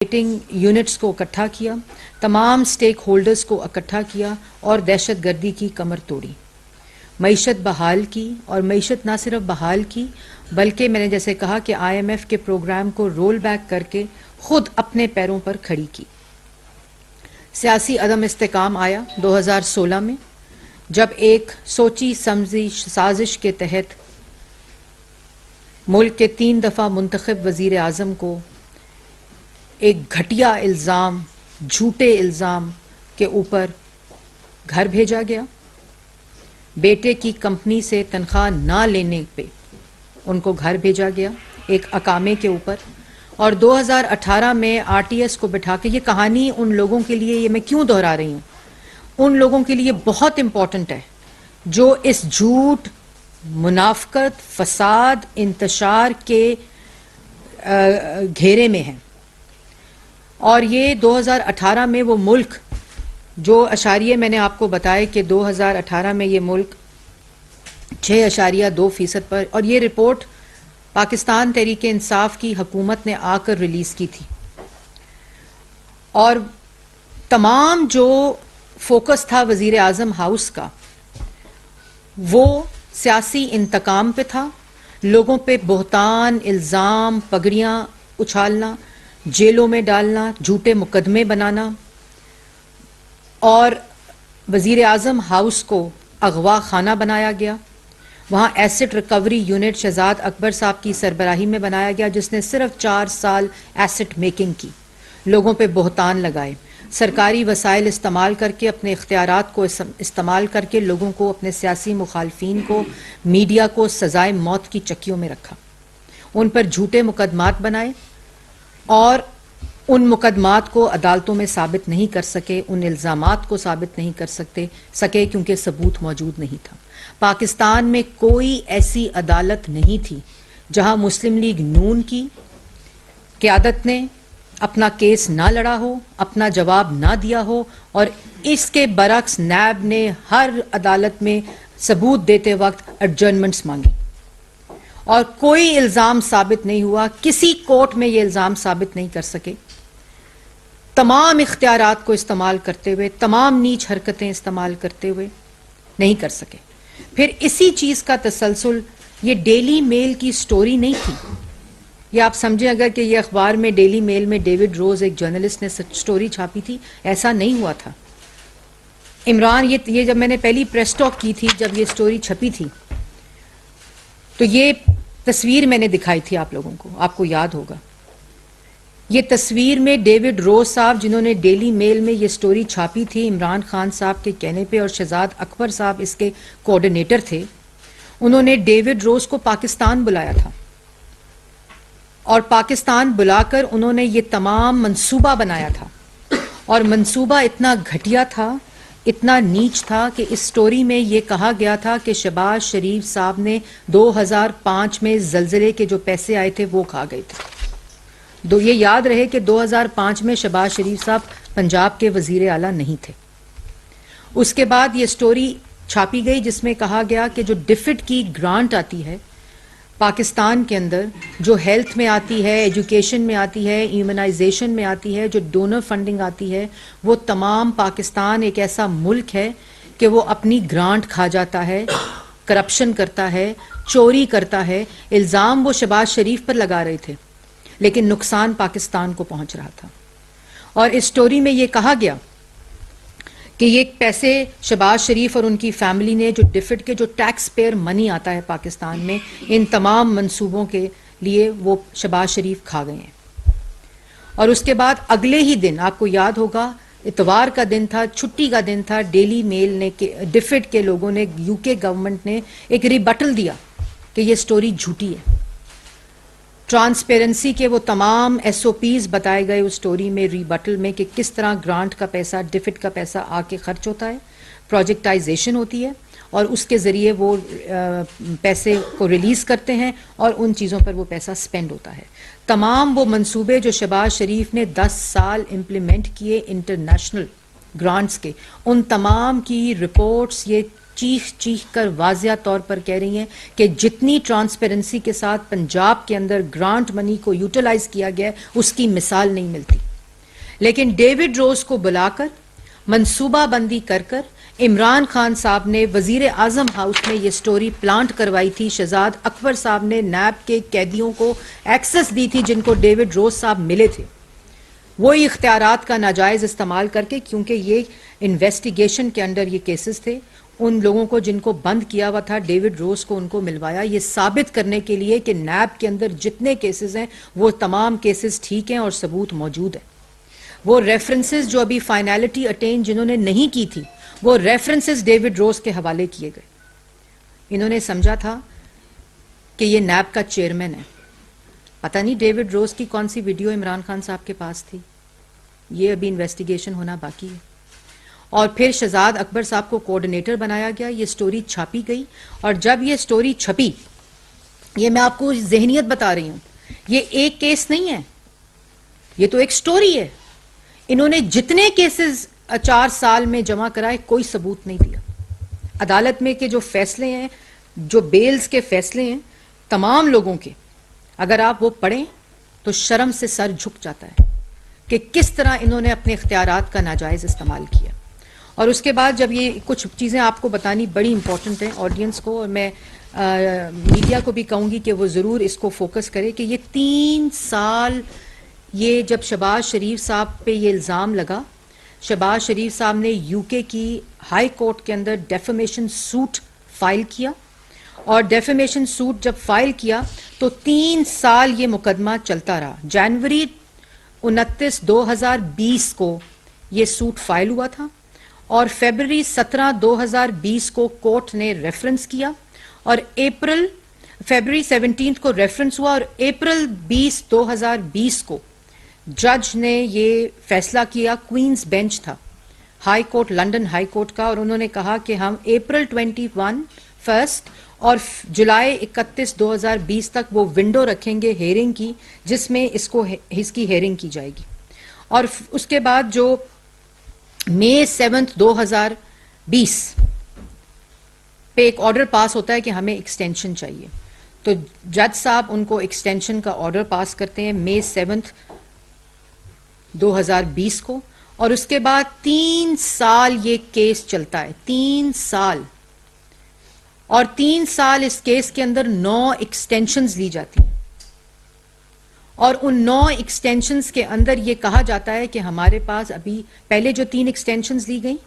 Operating units को इकट्ठा किया, तमाम स्टेक होल्डर्स को इकट्ठा किया और दहशतगर्दी की कमर तोड़ी, मईशत बहाल की। और मईशत ना सिर्फ बहाल की बल्कि मैंने जैसे कहा कि IMF के प्रोग्राम को रोल बैक करके खुद अपने पैरों पर खड़ी की। सियासी अदम इस्तेकाम आया 2016 में, जब एक सोची समझी साजिश के तहत मुल्क के 3 दफ़ा मुंतखब वज़ीर आज़म को एक घटिया इल्ज़ाम, झूठे इल्ज़ाम के ऊपर घर भेजा गया। बेटे की कंपनी से तनख्वाह ना लेने पे उनको घर भेजा गया एक अकामे के ऊपर। और 2018 में RTS को बिठा के, ये कहानी उन लोगों के लिए, ये मैं क्यों दोहरा रही हूँ, उन लोगों के लिए बहुत इम्पॉर्टेंट है जो इस झूठ, मुनाफकत, फसाद, इंतशार के घेरे में हैं। और ये 2018 में वो मुल्क जो अशारिये मैंने आपको बताया कि 2018 में ये मुल्क 6.2% पर, और ये रिपोर्ट पाकिस्तान तहरीक इंसाफ की हुकूमत ने आकर रिलीज की थी। और तमाम जो फोकस था वजीर आजम हाउस का वो सियासी इंतकाम पे था, लोगों पे बोहतान, इल्ज़ाम, पगड़ियाँ उछालना, जेलों में डालना, झूठे मुकदमे बनाना। और वजीर आजम हाउस को अगवा खाना बनाया गया। वहाँ asset recovery unit Shahzad Akbar साहब की सरबराही में बनाया गया, जिसने सिर्फ 4 साल एसेट मेकिंग की, लोगों पे बोहतान लगाए, सरकारी वसाइल इस्तेमाल करके, अपने इख्तियारात को इस्तेमाल करके लोगों को, अपने सियासी मुखालफीन को, मीडिया को सजाए मौत की चक्कियों में रखा, उन पर झूठे मुकदमात बनाए और उन मुकदमात को अदालतों में साबित नहीं कर सके, उन इल्ज़ामात को साबित नहीं कर सके क्योंकि सबूत मौजूद नहीं था। पाकिस्तान में कोई ऐसी अदालत नहीं थी जहां मुस्लिम लीग नून की क़यादत ने अपना केस ना लड़ा हो, अपना जवाब ना दिया हो, और इसके बरक्स नैब ने हर अदालत में सबूत देते वक्त एडजर्नमेंट्स मांगी और कोई इल्ज़ाम साबित नहीं हुआ। किसी कोर्ट में ये इल्ज़ाम साबित नहीं कर सके। तमाम इख्तियारात को इस्तेमाल करते हुए, तमाम नीच हरकतें इस्तेमाल करते हुए नहीं कर सके। फिर इसी चीज़ का तसलसल, ये डेली मेल की स्टोरी नहीं थी। ये आप समझें अगर कि ये अखबार में, डेली मेल में डेविड रोज एक जर्नलिस्ट ने स्टोरी छापी थी, ऐसा नहीं हुआ था। इमरान, ये जब मैंने पहली प्रेस टॉक की थी, जब ये स्टोरी छपी थी, तो ये तस्वीर मैंने दिखाई थी आप लोगों को, आपको याद होगा। ये तस्वीर में डेविड रोज साहब, जिन्होंने डेली मेल में ये स्टोरी छापी थी इमरान खान साहब के कहने पे, और शहजाद अकबर साहब इसके कोऑर्डिनेटर थे, उन्होंने डेविड रोज को पाकिस्तान बुलाया था और पाकिस्तान बुलाकर उन्होंने ये तमाम मंसूबा बनाया था। और मंसूबा इतना घटिया था, इतना नीच था कि इस स्टोरी में ये कहा गया था कि शहबाज शरीफ साहब ने 2005 में जलजले के जो पैसे आए थे वो खा गए थे। ये याद रहे कि 2005 में शहबाज शरीफ साहब पंजाब के वजीर आला नहीं थे। उसके बाद ये स्टोरी छापी गई जिसमें कहा गया कि जो डिफिड की ग्रांट आती है पाकिस्तान के अंदर, जो हेल्थ में आती है, एजुकेशन में आती है, इम्यूनाइजेशन में आती है, जो डोनर फंडिंग आती है, वो तमाम, पाकिस्तान एक ऐसा मुल्क है कि वो अपनी ग्रांट खा जाता है, करप्शन करता है, चोरी करता है। इल्ज़ाम वो शहबाज शरीफ पर लगा रहे थे लेकिन नुकसान पाकिस्तान को पहुंच रहा था। और इस स्टोरी में ये कहा गया कि ये पैसे शहबाज शरीफ और उनकी फैमिली ने, जो डिफिड के जो टैक्स पेयर मनी आता है पाकिस्तान में, इन तमाम मंसूबों के लिए वो शहबाज शरीफ खा गए हैं। और उसके बाद अगले ही दिन, आपको याद होगा, इतवार का दिन था, छुट्टी का दिन था, डेली मेल ने, डिफिड के लोगों ने, यूके गवर्नमेंट ने एक रिबटल दिया कि ये स्टोरी झूठी है। ट्रांसपेरेंसी के वो तमाम SOPs बताए गए उस स्टोरी में, रिबटल में, कि किस तरह ग्रांट का पैसा, डिफिड का पैसा आके खर्च होता है, प्रोजेक्टाइजेशन होती है और उसके ज़रिए वो पैसे को रिलीज़ करते हैं और उन चीज़ों पर वो पैसा स्पेंड होता है। तमाम वो मंसूबे जो शहबाज शरीफ ने 10 साल इम्प्लीमेंट किए इंटरनेशनल ग्रांट्स के, उन तमाम की रिपोर्ट्स ये चीख चीख कर वाजिया तौर पर कह रही हैं कि जितनी ट्रांसपेरेंसी के साथ पंजाब के अंदर ग्रांट मनी को यूटिलाइज किया गया है उसकी मिसाल नहीं मिलती। लेकिन डेविड रोज को बुलाकर मंसूबाबंदी कर कर इमरान खान साहब ने वजीर आजम हाउस में ये स्टोरी प्लांट करवाई थी। शहजाद अकबर साहब ने नैब के कैदियों को एक्सेस दी थी जिनको डेविड रोज साहब मिले थे, वही इख्तियारात का नाजायज इस्तेमाल करके, क्योंकि ये इन्वेस्टिगेशन के अंडर ये केसेस थे। उन लोगों को जिनको बंद किया हुआ था, डेविड रोज को उनको मिलवाया, ये साबित करने के लिए कि नैब के अंदर जितने केसेस हैं वो तमाम केसेस ठीक हैं और सबूत मौजूद है। वो रेफरेंसेस जो अभी फाइनलिटी अटेन जिन्होंने नहीं की थी, वो रेफरेंसेस डेविड रोज के हवाले किए गए। इन्होंने समझा था कि ये नैब का चेयरमैन है। पता नहीं डेविड रोज की कौन सी वीडियो इमरान खान साहब के पास थी, ये अभी इन्वेस्टिगेशन होना बाकी है। और फिर शहजाद अकबर साहब को कोऑर्डिनेटर बनाया गया, ये स्टोरी छापी गई। और जब ये स्टोरी छपी, ये मैं आपको ज़हनियत बता रही हूं, ये एक केस नहीं है, ये तो एक स्टोरी है। इन्होंने जितने केसेस 4 साल में जमा कराए, कोई सबूत नहीं दिया। अदालत में के जो फैसले हैं, जो बेल्स के फैसले हैं तमाम लोगों के, अगर आप वो पढ़ें तो शर्म से सर झुक जाता है कि किस तरह इन्होंने अपने इख्तियारात का नाजायज इस्तेमाल किया। और उसके बाद जब ये कुछ चीज़ें आपको बतानी बड़ी इंपॉर्टेंट हैं ऑडियंस को, और मैं मीडिया को भी कहूँगी कि वो ज़रूर इसको फोकस करे कि ये 3 साल, ये जब शहबाज शरीफ साहब पे ये इल्ज़ाम लगा, शहबाज शरीफ साहब ने यूके की हाई कोर्ट के अंदर डेफेमेशन सूट फाइल किया। और डेफेमेशन सूट जब फाइल किया तो 3 साल ये मुकदमा चलता रहा। जनवरी 29, 2020 को ये सूट फाइल हुआ था और फरवरी 17, 2020 को कोर्ट ने रेफरेंस किया और फरवरी 17 को रेफरेंस हुआ और अप्रैल 20, 2020 को जज ने ये फैसला किया। क्वींस बेंच था, high court, London high court का, और उन्होंने कहा कि हम अप्रैल 21 और जुलाई 31, 2020 तक वो विंडो रखेंगे हेयरिंग की, जिसमें इसकी हेयरिंग की जाएगी। और उसके बाद जो मई 7, 2020 पे एक ऑर्डर पास होता है कि हमें एक्सटेंशन चाहिए, तो जज साहब उनको एक्सटेंशन का ऑर्डर पास करते हैं मई 7, 2020 को। और उसके बाद 3 साल ये केस चलता है, 3 साल। और 3 साल इस केस के अंदर 9 एक्सटेंशंस ली जाती हैं और उन 9 एक्सटेंशंस के अंदर ये कहा जाता है कि हमारे पास अभी पहले जो 3 एक्सटेंशंस ली गई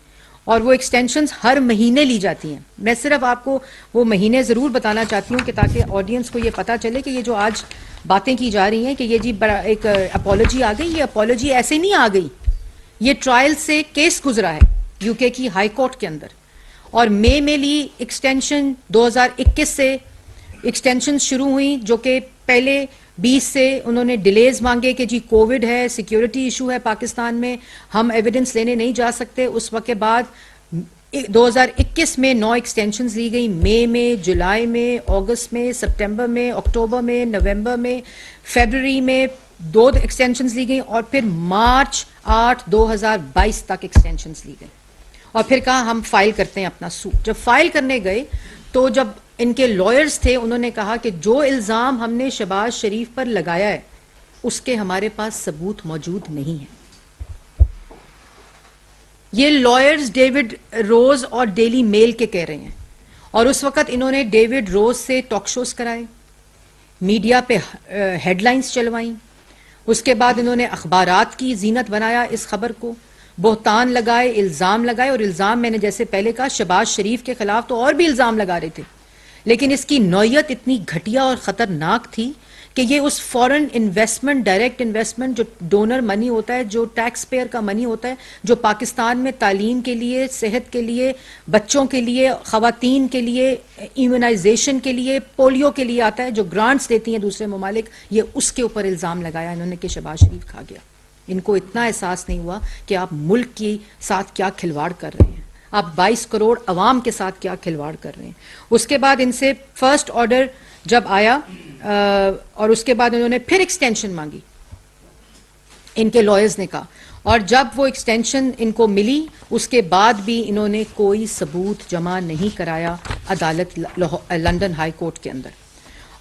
और वो एक्सटेंशंस हर महीने ली जाती हैं। मैं सिर्फ आपको वो महीने ज़रूर बताना चाहती हूँ कि ताकि ऑडियंस को ये पता चले कि ये जो आज बातें की जा रही हैं कि ये जी बड़ा एक अपॉलॉजी आ गई, ये अपॉलॉजी ऐसे नहीं आ गई, ये ट्रायल से केस गुजरा है यूके की हाई कोर्ट के अंदर। और मई में ली एक्सटेंशन, 2021 से एक्सटेंशन शुरू हुई, जो कि पहले 20 से उन्होंने डिलेज मांगे कि जी कोविड है, सिक्योरिटी इशू है पाकिस्तान में, हम एविडेंस लेने नहीं जा सकते। उस वक्त के बाद 2021 में 9 एक्सटेंशंस ली गई, मई में, जुलाई में, अगस्त में, सितंबर में, अक्टूबर में, नवंबर में, फरवरी में 2 एक्सटेंशंस ली गई और फिर मार्च 8, 2022 तक एक्सटेंशंस ली गई। और फिर कहा हम फाइल करते हैं अपना सूट। जब फाइल करने गए तो जब इनके लॉयर्स थे, उन्होंने कहा कि जो इल्ज़ाम हमने शहबाज शरीफ पर लगाया है उसके हमारे पास सबूत मौजूद नहीं है। ये लॉयर्स डेविड रोज और डेली मेल के कह रहे हैं। और उस वक्त इन्होंने डेविड रोज से टॉक शोज कराए, मीडिया पे हेडलाइंस चलवाई, उसके बाद इन्होंने अखबारात की जीनत बनाया इस खबर को, बोहतान लगाए, इल्ज़ाम लगाए। और इल्ज़ाम मैंने जैसे पहले कहा शहबाज शरीफ के खिलाफ तो और भी इल्ज़ाम लगा रहे थे, लेकिन इसकी नौयत इतनी घटिया और ख़तरनाक थी कि ये उस फॉरेन इन्वेस्टमेंट, डायरेक्ट इन्वेस्टमेंट, जो डोनर मनी होता है, जो टैक्स पेयर का मनी होता है, जो पाकिस्तान में तालीम के लिए, सेहत के लिए, बच्चों के लिए, ख़वातीन के लिए, इम्यूनाइजेशन के लिए, पोलियो के लिए आता है, जो ग्रांट्स देती हैं दूसरे ममालिक, ये उसके ऊपर इल्ज़ाम लगाया इन्होंने कि शहबाज शरीफ खा गया। इनको इतना एहसास नहीं हुआ कि आप मुल्क के साथ क्या खिलवाड़ कर रहे हैं, आप 22 करोड़ अवाम के साथ क्या खिलवाड़ कर रहे हैं। उसके बाद इनसे फर्स्ट ऑर्डर जब आया और उसके बाद इन्होंने फिर एक्सटेंशन मांगी, इनके लॉयर्स ने कहा, और जब वो एक्सटेंशन इनको मिली उसके बाद भी इन्होंने कोई सबूत जमा नहीं कराया अदालत लंदन हाई कोर्ट के अंदर।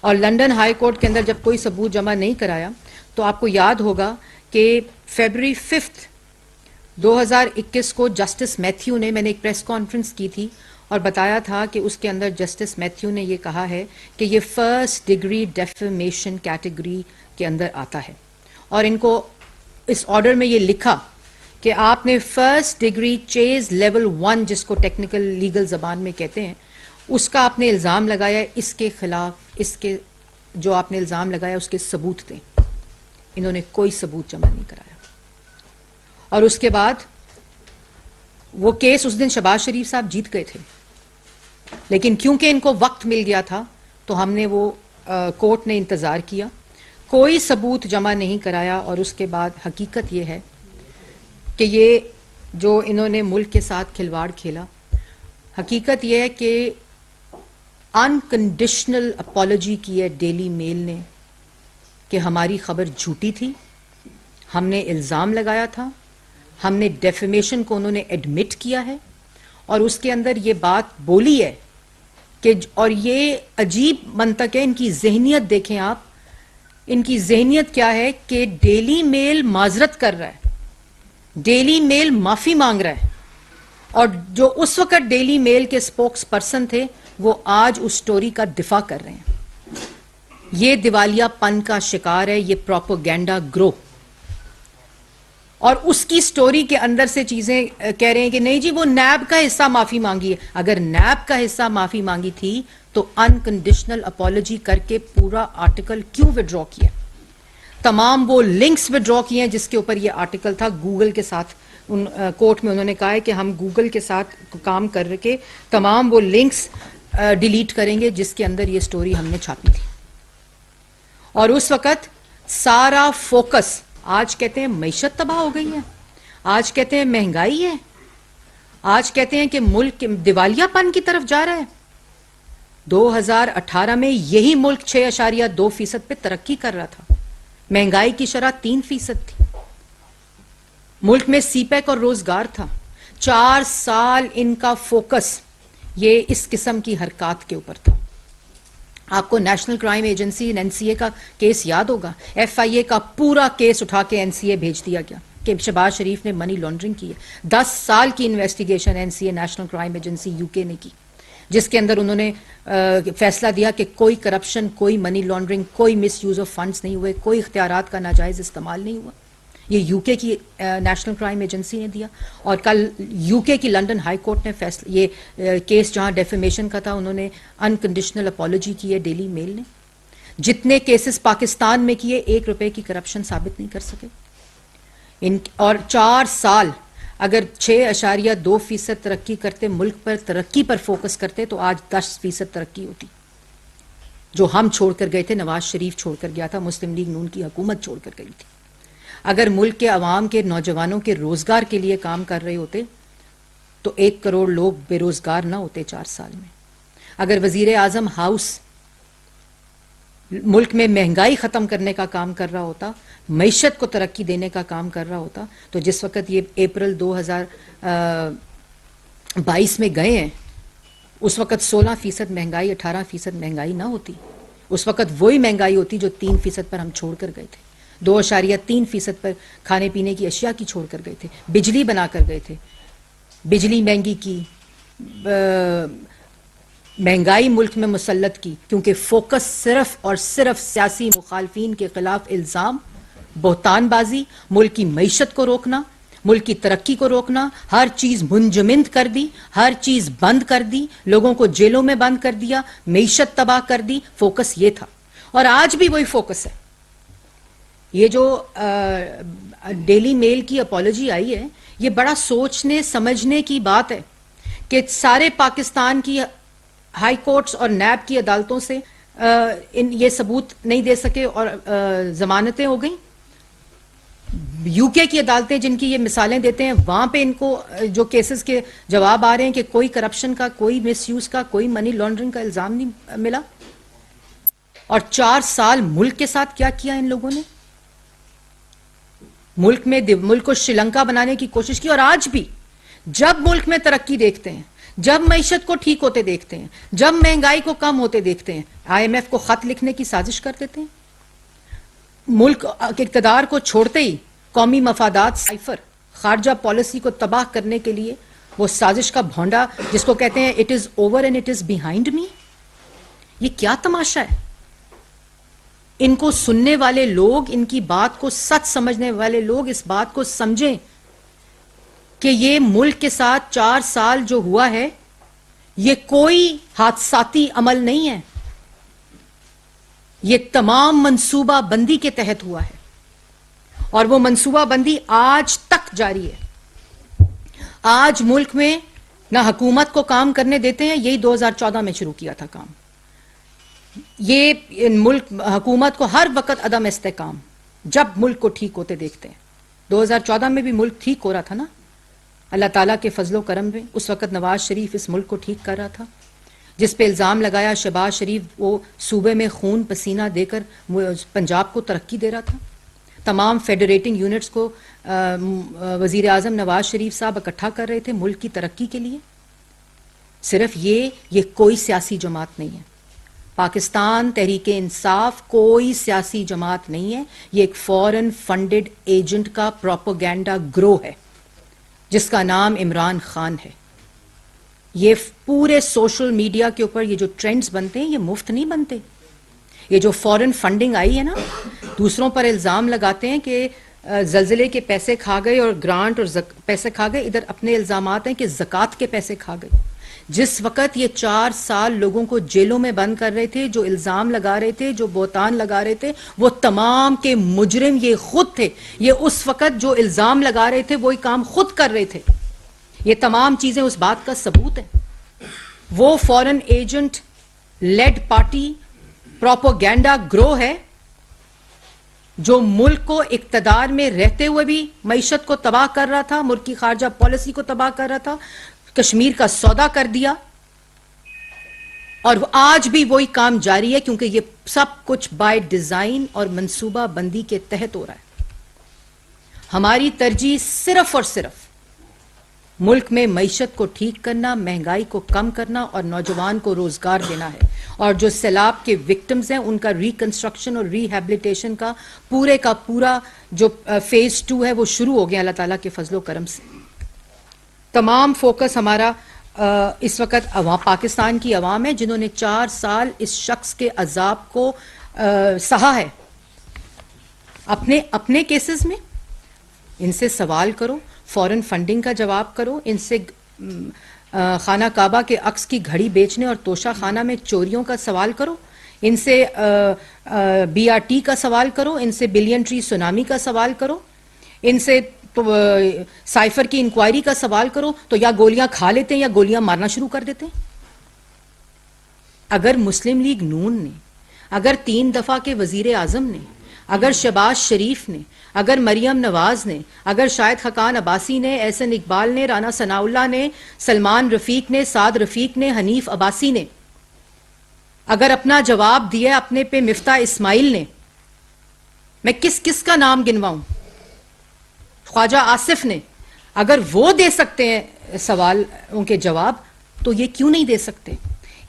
और लंदन हाई कोर्ट के अंदर जब कोई सबूत जमा नहीं कराया तो आपको याद होगा कि फरवरी 5 2021 को जस्टिस मैथ्यू ने, मैंने एक प्रेस कॉन्फ्रेंस की थी और बताया था कि उसके अंदर जस्टिस मैथ्यू ने ये कहा है कि ये फर्स्ट डिग्री डेफेमेशन कैटेगरी के अंदर आता है, और इनको इस ऑर्डर में ये लिखा कि आपने फर्स्ट डिग्री चेज लेवल 1, जिसको टेक्निकल लीगल जबान में कहते हैं, उसका आपने इल्ज़ाम लगाया, इसके खिलाफ इसके जो आपने इल्ज़ाम लगाया उसके सबूत दें। इन्होंने कोई सबूत जमा नहीं कराया। और उसके बाद वो केस उस दिन शहबाज शरीफ साहब जीत गए थे, लेकिन क्योंकि इनको वक्त मिल गया था तो हमने वो कोर्ट ने इंतज़ार किया, कोई सबूत जमा नहीं कराया। और उसके बाद हकीकत ये है कि ये जो इन्होंने मुल्क के साथ खिलवाड़ खेला, हकीकत ये है कि अनकंडीशनल अपॉलॉजी की है डेली मेल ने कि हमारी खबर झूठी थी, हमने इल्ज़ाम लगाया था, हमने डेफेमेशन को उन्होंने एडमिट किया है, और उसके अंदर ये बात बोली है कि, और ये अजीब मंतक है, इनकी जहनियत देखें आप, इनकी जहनियत क्या है कि डेली मेल माजरत कर रहा है, डेली मेल माफी मांग रहा है, और जो उस वक्त डेली मेल के स्पोक्स पर्सन थे वो आज उस स्टोरी का दिफा कर रहे हैं। ये दिवालियापन का शिकार है ये प्रोपेगेंडा ग्रो, और उसकी स्टोरी के अंदर से चीजें कह रहे हैं कि नहीं जी वो नैब का हिस्सा माफी मांगी है। अगर नैब का हिस्सा माफी मांगी थी तो अनकंडीशनल अपॉलॉजी करके पूरा आर्टिकल क्यों विड्रॉ किया, तमाम वो लिंक्स विड्रॉ किए हैं जिसके ऊपर ये आर्टिकल था गूगल के साथ। उन कोर्ट में उन्होंने कहा है कि हम गूगल के साथ काम करके तमाम वो लिंक्स डिलीट करेंगे जिसके अंदर ये स्टोरी हमने छापी थी। और उस वक्त सारा फोकस, आज कहते हैं मईशत तबाह हो गई है, आज कहते हैं महंगाई है, आज कहते हैं कि मुल्क दिवालियापन की तरफ जा रहा है। 2018 में यही मुल्क 6.2% पे तरक्की कर रहा था, महंगाई की शरह 3% थी, मुल्क में सीपैक और रोजगार था। 4 साल इनका फोकस ये इस किस्म की हरकत के ऊपर था। आपको नेशनल क्राइम एजेंसी एनसीए का केस याद होगा, एफआईए का पूरा केस उठा के एनसीए भेज दिया गया कि शहबाज शरीफ ने मनी लॉन्ड्रिंग की है। 10 साल की investigation NCA national crime agency UK ने की, जिसके अंदर उन्होंने फैसला दिया कि कोई करप्शन, कोई मनी लॉन्ड्रिंग, कोई मिस यूज ऑफ फंड्स नहीं हुए, कोई इख्तियारात का नाजायज इस्तेमाल नहीं हुआ। ये यूके की नेशनल क्राइम एजेंसी ने दिया। और कल यूके की लंदन हाई कोर्ट ने फैसला, ये केस जहां डेफेमेशन का था, उन्होंने अनकंडीशनल अपॉलॉजी की है डेली मेल ने। जितने केसेस पाकिस्तान में किए, 1 रुपए की करप्शन साबित नहीं कर सके इन। और 4 साल अगर 6.2% तरक्की करते, मुल्क पर तरक्की पर फोकस करते, तो आज 10% तरक्की होती, जो हम छोड़कर गए थे, नवाज शरीफ छोड़कर गया था, मुस्लिम लीग नून की हुकूमत छोड़कर गई थी। अगर मुल्क के अवाम के नौजवानों के रोजगार के लिए काम कर रहे होते तो 1 करोड़ लोग बेरोजगार ना होते 4 साल में। अगर वजीर आजम हाउस मुल्क में महंगाई खत्म करने का काम कर रहा होता, मईशत को तरक्की देने का काम कर रहा होता, तो जिस वक्त ये अप्रैल 2022 में गए हैं, उस वक्त 16% महंगाई, 18% महंगाई ना होती। उस वक्त वही महंगाई होती जो 3% पर हम छोड़ कर गए थे। 2.3% पर खाने पीने की अशिया की छोड़ कर गए थे, बिजली बना कर गए थे, बिजली महंगी की, महंगाई मुल्क में मुसल्लत की, क्योंकि फोकस सिर्फ और सिर्फ सियासी मुखालफीन के खिलाफ इल्जाम, बोहतानबाजी, मुल्क की मईशत को रोकना, मुल्क की तरक्की को रोकना, हर चीज मुंजमिद कर दी, हर चीज बंद कर दी, लोगों को जेलों में बंद कर दिया, मईशत तबाह कर दी। फोकस ये था और आज भी वही फोकस है। ये जो डेली मेल की अपॉलॉजी आई है, ये बड़ा सोचने समझने की बात है कि सारे पाकिस्तान की हाई कोर्ट्स और नैब की अदालतों से ये सबूत नहीं दे सके और जमानतें हो गई। यूके की अदालतें जिनकी ये मिसालें देते हैं, वहां पे इनको जो केसेस के जवाब आ रहे हैं कि कोई करप्शन का, कोई मिसयूज का, कोई मनी लॉन्ड्रिंग का इल्जाम नहीं मिला। और 4 साल मुल्क के साथ क्या किया इन लोगों ने? मुल्क को श्रीलंका बनाने की कोशिश की। और आज भी जब मुल्क में तरक्की देखते हैं, जब मईशत को ठीक होते देखते हैं, जब महंगाई को कम होते देखते हैं, IMF को खत लिखने की साजिश कर देते हैं। मुल्क इक़्तिदार को छोड़ते ही कौमी मफादात साइफर, खारजा पॉलिसी को तबाह करने के लिए वो साजिश का भौंडा जिसको कहते हैं it is over and it is behind me. ये क्या तमाशा है? इनको सुनने वाले लोग, इनकी बात को सच समझने वाले लोग इस बात को समझें कि ये मुल्क के साथ 4 साल जो हुआ है ये कोई हादसाती अमल नहीं है, ये तमाम मंसूबा बंदी के तहत हुआ है और वो मंसूबा बंदी आज तक जारी है। आज मुल्क में ना हुकूमत को काम करने देते हैं, यही 2014 में शुरू किया था काम। ये मुल्क हुकूमत को हर वक्त अदम इस्तेकाम, जब मुल्क को ठीक होते देखते हैं। 2014 में भी मुल्क ठीक हो रहा था ना, अल्लाह ताला के फजलो करम में। उस वक्त नवाज शरीफ इस मुल्क को ठीक कर रहा था, जिस पे इल्ज़ाम लगाया शहबाज शरीफ वो सूबे में खून पसीना देकर पंजाब को तरक्की दे रहा था। तमाम फेडरेटिंग यूनिट्स को वज़ीर आज़म नवाज शरीफ साहब इकट्ठा कर रहे थे मुल्क की तरक्की के लिए। सिर्फ ये कोई सियासी जमात नहीं है। पाकिस्तान तहरीक इंसाफ कोई सियासी जमात नहीं है, ये एक फॉरेन फंडेड एजेंट का प्रोपेगेंडा ग्रोह है जिसका नाम इमरान खान है। ये पूरे सोशल मीडिया के ऊपर ये जो ट्रेंड्स बनते हैं ये मुफ्त नहीं बनते। ये जो फॉरेन फंडिंग आई है ना, दूसरों पर इल्ज़ाम लगाते हैं कि जल्जले के पैसे खा गए और ग्रांट और पैसे खा गए, इधर अपने इल्ज़ामात हैं कि ज़कात के पैसे खा गए। जिस वक्त ये 4 साल लोगों को जेलों में बंद कर रहे थे, जो इल्ज़ाम लगा रहे थे, जो बोतान लगा रहे थे, वो तमाम के मुजरिम ये खुद थे। ये उस वक्त जो इल्ज़ाम लगा रहे थे वही काम खुद कर रहे थे। ये तमाम चीज़ें उस बात का सबूत है। वो foreign agent led party propaganda ग्रोह है जो मुल्क को इक्तदार में रहते हुए भी मईशत को तबाह कर रहा था, मुल्क की खारजा पॉलिसी को तबाह कर रहा था, कश्मीर का सौदा कर दिया और आज भी वही काम जारी है, क्योंकि ये सब कुछ बाय डिजाइन और मंसूबा बंदी के तहत हो रहा है। हमारी तरजीह सिर्फ और सिर्फ मुल्क में मईशत को ठीक करना, महंगाई को कम करना और नौजवान को रोजगार देना है। और जो सैलाब के विक्टिम्स हैं उनका रिकंस्ट्रक्शन और रिहैबिलिटेशन का पूरे का पूरा जो फेज 2 है वो शुरू हो गया अल्लाह ताला के फजलो करम से। तमाम फोकस हमारा इस वक्त पाकिस्तान की अवाम है जिन्होंने 4 साल इस शख्स के अजाब को सहा है। अपने केसेस में इनसे सवाल करो, फॉरेन फंडिंग का जवाब करो, इनसे खाना काबा के अक्स की घड़ी बेचने और तोशा खाना में चोरियों का सवाल करो, इनसे BRT का सवाल करो, इनसे बिलियन ट्री सुनामी का सवाल करो, इनसे साइफर की इंक्वायरी का सवाल करो, तो या गोलियां खा लेते हैं या गोलियां मारना शुरू कर देते हैं। अगर मुस्लिम लीग नून ने, अगर 3 दफा के वजीर आजम ने, अगर शहबाज शरीफ ने, अगर मरियम नवाज ने, अगर शाहिद खकान अब्बासी ने, एहसन इकबाल ने, राना सनाउल्लाह ने, सलमान रफीक ने, साद रफीक ने, हनीफ अब्बासी ने अगर अपना जवाब दिया अपने पे मिफ्ता इस्माइल ने, मैं किस किस का नाम गिनवाऊं, ख्वाजा आसिफ ने, अगर वो दे सकते हैं सवाल उनके जवाब, तो ये क्यों नहीं दे सकते?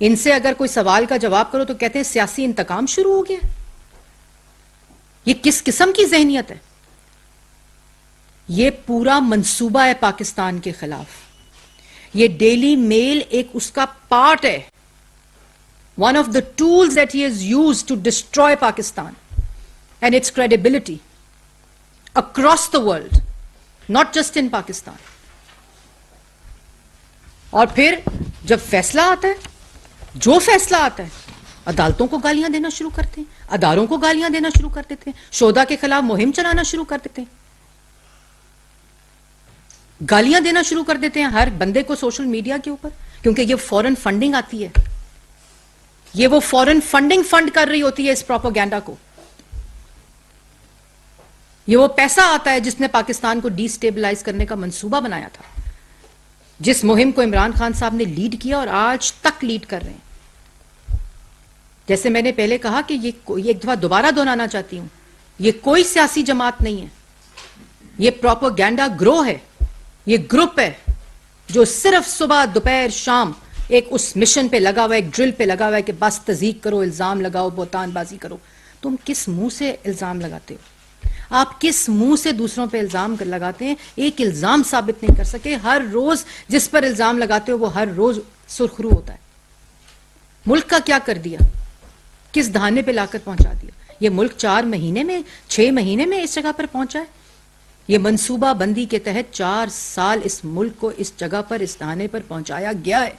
इनसे अगर कोई सवाल का जवाब करो तो कहते हैं सियासी इंतकाम शुरू हो गया। ये किस किस्म की जहनियत है? ये पूरा मंसूबा है पाकिस्तान के खिलाफ। ये डेली मेल एक उसका पार्ट है, one of the tools that he has used to destroy Pakistan and its credibility across the world, not just in Pakistan. और फिर जब फैसला आता है, जो फैसला आता है, अदालतों को गालियां देना शुरू करते हैं, अदारों को गालियां देना शुरू कर देते हैं, शोधा के खिलाफ मुहिम चलाना शुरू कर देते हैं, गालियां देना शुरू कर देते हैं हर बंदे को सोशल मीडिया के ऊपर, क्योंकि ये फॉरेन फंडिंग आती है। ये वो फॉरेन फंडिंग फंड कर रही होती है इस प्रोपेगेंडा को। ये वो पैसा आता है जिसने पाकिस्तान को डिस्टेबलाइज करने का मंसूबा बनाया था, जिस मुहिम को इमरान खान साहब ने लीड किया और आज तक लीड कर रहे हैं। जैसे मैंने पहले कहा कि ये एक दफा दोबारा दोहराना चाहती हूं, ये कोई सियासी जमात नहीं है, ये प्रोपेगेंडा ग्रोह है, ये ग्रुप है जो सिर्फ सुबह दोपहर शाम एक उस मिशन पे लगा हुआ है, एक ड्रिल पे लगा हुआ है कि बस तज़ीक करो, इल्जाम लगाओ, बोतानबाजी करो। तुम किस मुंह से इल्जाम लगाते हो? आप किस मुंह से दूसरों पे इल्जाम लगाते हैं, एक इल्जाम साबित नहीं कर सके। हर रोज जिस पर इल्जाम लगाते हो वो हर रोज सुर्खरू होता है। मुल्क का क्या कर दिया, किस धाने पे लाकर पहुंचा दिया। ये मुल्क 4 महीने में 6 महीने में इस जगह पर पहुंचा है। ये मंसूबा बंदी के तहत 4 साल इस मुल्क को इस जगह पर, इस धाने पर पहुंचाया गया है।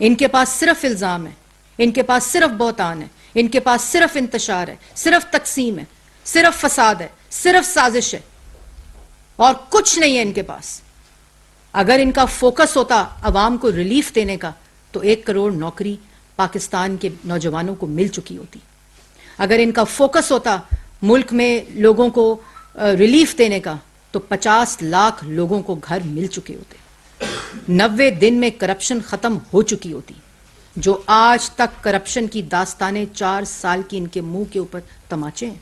इनके पास सिर्फ इल्जाम है, इनके पास सिर्फ बहतान है, इनके पास सिर्फ इंतशार है, सिर्फ तकसीम है, सिर्फ फसाद है, सिर्फ साजिश है और कुछ नहीं है इनके पास। अगर इनका फोकस होता अवाम को रिलीफ देने का तो 1 करोड़ नौकरी पाकिस्तान के नौजवानों को मिल चुकी होती। अगर इनका फोकस होता मुल्क में लोगों को रिलीफ देने का तो 50 लाख लोगों को घर मिल चुके होते। 90 दिन में करप्शन खत्म हो चुकी होती। जो आज तक करप्शन की दास्तानें 4 साल की इनके मुंह के ऊपर तमाचे हैं।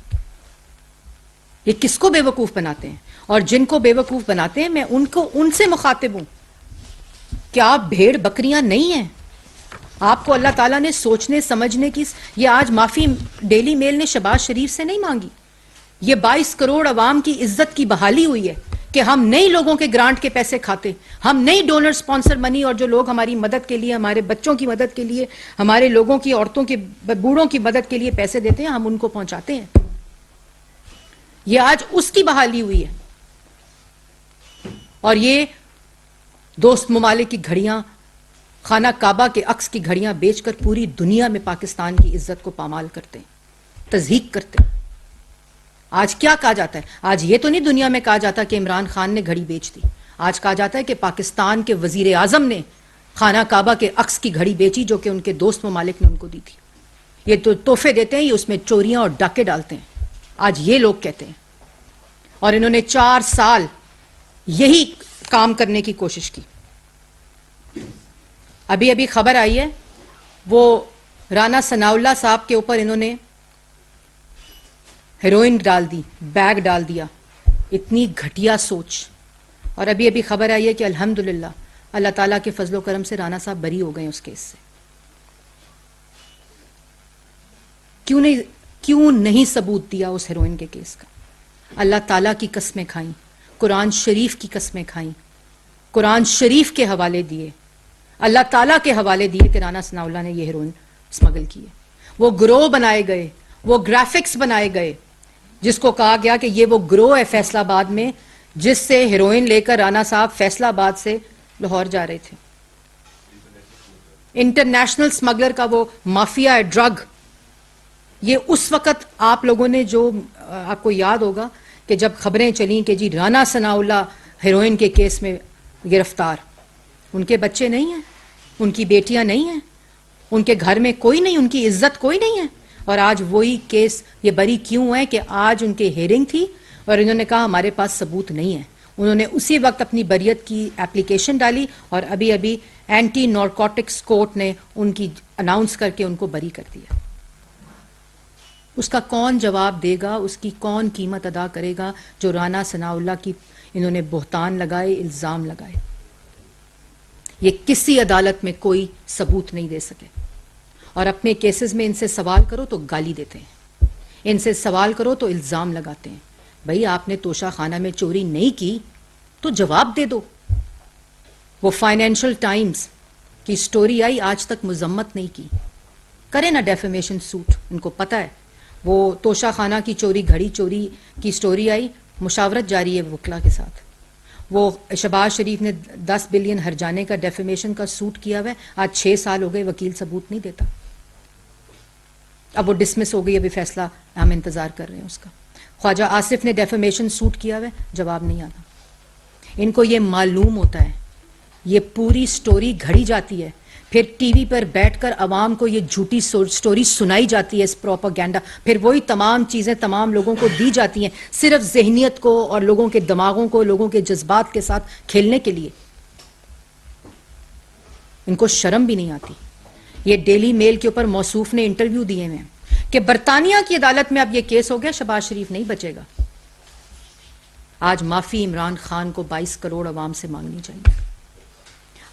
ये किसको बेवकूफ बनाते हैं? और जिनको बेवकूफ बनाते हैं मैं उनसे मुखातिब हूं। क्या आप भेड़ बकरियां नहीं हैं? आपको अल्लाह ताला ने सोचने समझने की, ये आज माफी डेली मेल ने शहबाज शरीफ से नहीं मांगी। ये 22 करोड़ अवाम की इज्जत की बहाली हुई है कि हम नई लोगों के ग्रांट के पैसे खाते, हम नई डोनर स्पॉन्सर मनी, और जो लोग हमारी मदद के लिए, हमारे बच्चों की मदद के लिए, हमारे लोगों की, औरतों के, बूढ़ों की मदद के लिए पैसे देते हैं, हम उनको पहुंचाते हैं। ये आज उसकी बहाली हुई है। और ये दोस्त ममालिक की घड़ियां, खाना काबा के अक्स की घड़ियां बेचकर पूरी दुनिया में पाकिस्तान की इज्जत को पामाल करते हैं, तज़हीक करते हैं। आज क्या कहा जाता है? आज ये तो नहीं दुनिया में कहा जाता कि इमरान खान ने घड़ी बेच दी। आज कहा जाता है कि पाकिस्तान के वजीर आजम ने खाना काबा के अक्स की घड़ी बेची जो कि उनके दोस्त ममालिक ने उनको दी थी। ये तो तोहफे देते हैं, ये उसमें चोरियां और डाके डालते हैं। आज ये लोग कहते हैं। और इन्होंने 4 साल यही काम करने की कोशिश की। अभी अभी खबर आई है, वो राना सनाउल्लाह साहब के ऊपर इन्होंने हेरोइन डाल दी, बैग डाल दिया। इतनी घटिया सोच। और अभी अभी खबर आई है कि अल्हम्दुलिल्लाह अल्लाह ताला के फजलो करम से राना साहब बरी हो गए उस केस से। क्यों नहीं सबूत दिया उस हेरोइन के केस का? अल्लाह ताला की कस्में खाई, कुरान शरीफ की कस्में खाई, कुरान शरीफ के हवाले दिए, अल्लाह ताला के हवाले दिए कि राना सनाउल्लाह ने ये हेरोइन स्मगल की है। वो ग्रोह बनाए गए, वो ग्राफिक्स बनाए गए, जिसको कहा गया कि ये वो ग्रोह है फैसलाबाद में जिससे हेरोइन लेकर राना साहब फैसलाबाद से लाहौर जा रहे थे। इंटरनेशनल स्मगलर का वो माफिया है, ड्रग। ये उस वक्त आप लोगों ने, जो आपको याद होगा कि जब खबरें चली कि जी राना सनाउल्लाह हेरोइन के केस में गिरफ्तार, उनके बच्चे नहीं हैं, उनकी बेटियां नहीं हैं, उनके घर में कोई नहीं, उनकी इज्जत कोई नहीं है। और आज वही केस ये बरी क्यों है कि आज उनकी हेयरिंग थी और इन्होंने कहा हमारे पास सबूत नहीं है। उन्होंने उसी वक्त अपनी बरियत की एप्लीकेशन डाली और अभी अभी एंटी नारकोटिक्स कोर्ट ने उनकी अनाउंस करके उनको बरी कर दिया। उसका कौन जवाब देगा? उसकी कौन कीमत अदा करेगा जो राना सनाउल्लाह की इन्होंने बोहतान लगाए, इल्जाम लगाए? ये किसी अदालत में कोई सबूत नहीं दे सके। और अपने केसेस में इनसे सवाल करो तो गाली देते हैं, इनसे सवाल करो तो इल्जाम लगाते हैं। भाई आपने तोशा खाना में चोरी नहीं की तो जवाब दे दो। वो फाइनेंशियल टाइम्स की स्टोरी आई, आज तक मजम्मत नहीं की। करे ना डेफेमेशन सूट, उनको पता है। वो तोशा खाना की चोरी, घड़ी चोरी की स्टोरी आई, मुशावरत जारी है वकला के साथ। वो शहबाज शरीफ ने 10 बिलियन हर्जाने का डेफेमेशन का सूट किया हुआ है, आज 6 साल हो गए, वकील सबूत नहीं देता। अब वो डिसमिस हो गई, अभी फैसला हम इंतजार कर रहे हैं उसका। ख्वाजा आसिफ ने डेफेमेशन सूट किया हुआ है, जवाब नहीं आता। इनको ये मालूम होता है, ये पूरी स्टोरी घड़ी जाती है, फिर टीवी पर बैठकर अवाम को ये झूठी स्टोरी सुनाई जाती है, इस प्रोपेगेंडा, फिर वही तमाम चीजें तमाम लोगों को दी जाती हैं, सिर्फ जहनियत को और लोगों के दिमागों को, लोगों के जज्बात के साथ खेलने के लिए। इनको शर्म भी नहीं आती। ये डेली मेल के ऊपर मौसूफ ने इंटरव्यू दिए हैं कि बरतानिया की अदालत में अब ये केस हो गया, शहबाज शरीफ नहीं बचेगा। आज माफी इमरान खान को 22 करोड़ अवाम से मांगनी चाहिए।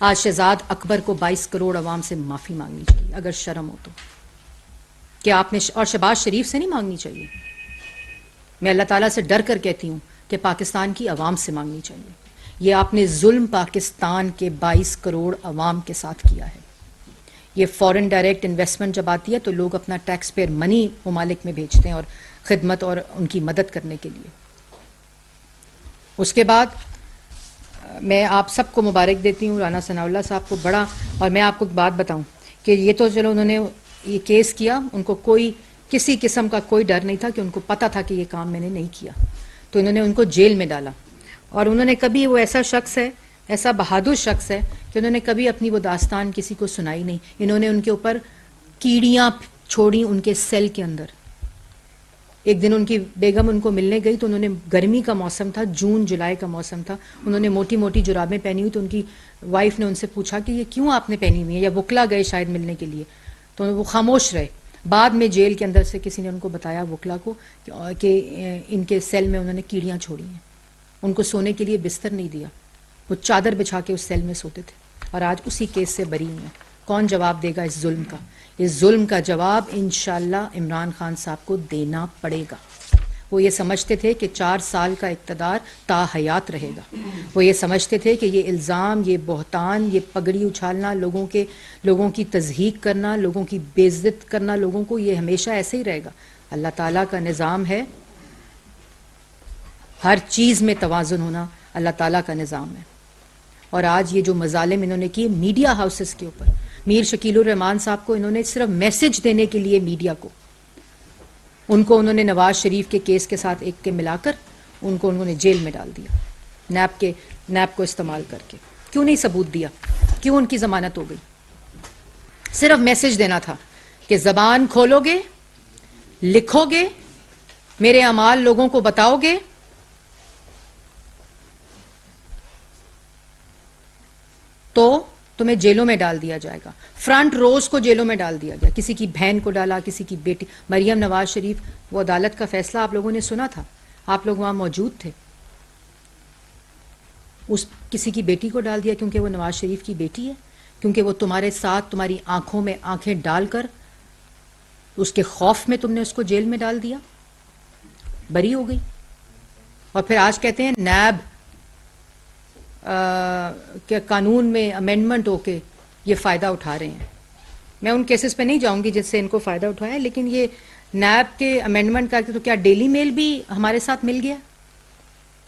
आज शहजाद अकबर को 22 करोड़ अवाम से माफी मांगनी चाहिए, अगर शर्म हो तो। क्या आपने, और शहबाज शरीफ से नहीं मांगनी चाहिए। मैं अल्लाह ताला से डर कर कहती हूँ कि पाकिस्तान की आवाम से मांगनी चाहिए। ये आपने जुल्म पाकिस्तान के 22 करोड़ अवाम के साथ किया है। ये फॉरेन डायरेक्ट इन्वेस्टमेंट जब आती है तो लोग अपना टैक्स पेयर मनी ममालिक में भेजते हैं और खिदमत और उनकी मदद करने के लिए। उसके बाद मैं आप सबको मुबारक देती हूँ, राना सनाउल्लाह साहब को बड़ा। और मैं आपको एक बात बताऊँ कि ये तो चलो उन्होंने ये केस किया, उनको कोई किसी किस्म का कोई डर नहीं था, कि उनको पता था कि ये काम मैंने नहीं किया, तो इन्होंने उनको जेल में डाला। और उन्होंने कभी, वो ऐसा शख्स है, ऐसा बहादुर शख्स है कि उन्होंने कभी अपनी वो दास्तान किसी को सुनाई नहीं। इन्होंने उनके ऊपर कीड़ियाँ छोड़ी उनके सेल के अंदर। एक दिन उनकी बेगम उनको मिलने गई तो उन्होंने, गर्मी का मौसम था, जून जुलाई का मौसम था, उन्होंने मोटी मोटी जुराबें पहनी हुई, तो उनकी वाइफ ने उनसे पूछा कि ये क्यों आपने पहनी हुई है, या वकला गए शायद मिलने के लिए, तो वो खामोश रहे। बाद में जेल के अंदर से किसी ने उनको बताया, वकला को, कि इनके सेल में उन्होंने कीड़ियाँ छोड़ी हैं। उनको सोने के लिए बिस्तर नहीं दिया, वो चादर बिछा के उस सेल में सोते थे, और आज उसी केस से बरी हैं। कौन जवाब देगा इस जुल्म का? इस जुल्म का जवाब इंशाअल्लाह इमरान खान साहब को देना पड़ेगा। वो ये समझते थे कि 4 साल का इक़्तिदार ताहयात रहेगा। वो ये समझते थे कि ये इल्ज़ाम, ये बहतान, ये पगड़ी उछालना, लोगों की तज़हीक करना, लोगों की बेइज्जत करना लोगों को, ये हमेशा ऐसे ही रहेगा। अल्लाह ताला का निज़ाम है, हर चीज़ में तवाज़ुन होना अल्लाह ताला का निज़ाम है। और आज ये जो मज़ालिम इन्होंने किए मीडिया हाउसेस के ऊपर, मीर शकीलुर रहमान साहब को इन्होंने सिर्फ मैसेज देने के लिए मीडिया को, उनको उन्होंने नवाज शरीफ के केस के साथ एक के मिलाकर उनको उन्होंने जेल में डाल दिया, नैब को इस्तेमाल करके। क्यों नहीं सबूत दिया? क्यों उनकी जमानत हो गई? सिर्फ मैसेज देना था कि जबान खोलोगे, लिखोगे, मेरे अमाल लोगों को बताओगे, तो तुम्हें जेलों में डाल दिया जाएगा। फ्रंट रोज को जेलों में डाल दिया गया, किसी की बहन को डाला, किसी की बेटी, मरियम नवाज शरीफ, वो अदालत का फैसला आप लोगों ने सुना था, आप लोग वहां मौजूद थे। उस किसी की बेटी को डाल दिया क्योंकि वो नवाज शरीफ की बेटी है, क्योंकि वो तुम्हारे साथ तुम्हारी आंखों में आंखें डालकर उसके खौफ में तुमने उसको जेल में डाल दिया, बरी हो गई। और फिर आज कहते हैं नैब के कानून में अमेंडमेंट होके ये फ़ायदा उठा रहे हैं। मैं उन केसेस पे नहीं जाऊंगी जिससे इनको फ़ायदा उठाया, लेकिन ये नैब के अमेंडमेंट करके, तो क्या डेली मेल भी हमारे साथ मिल गया?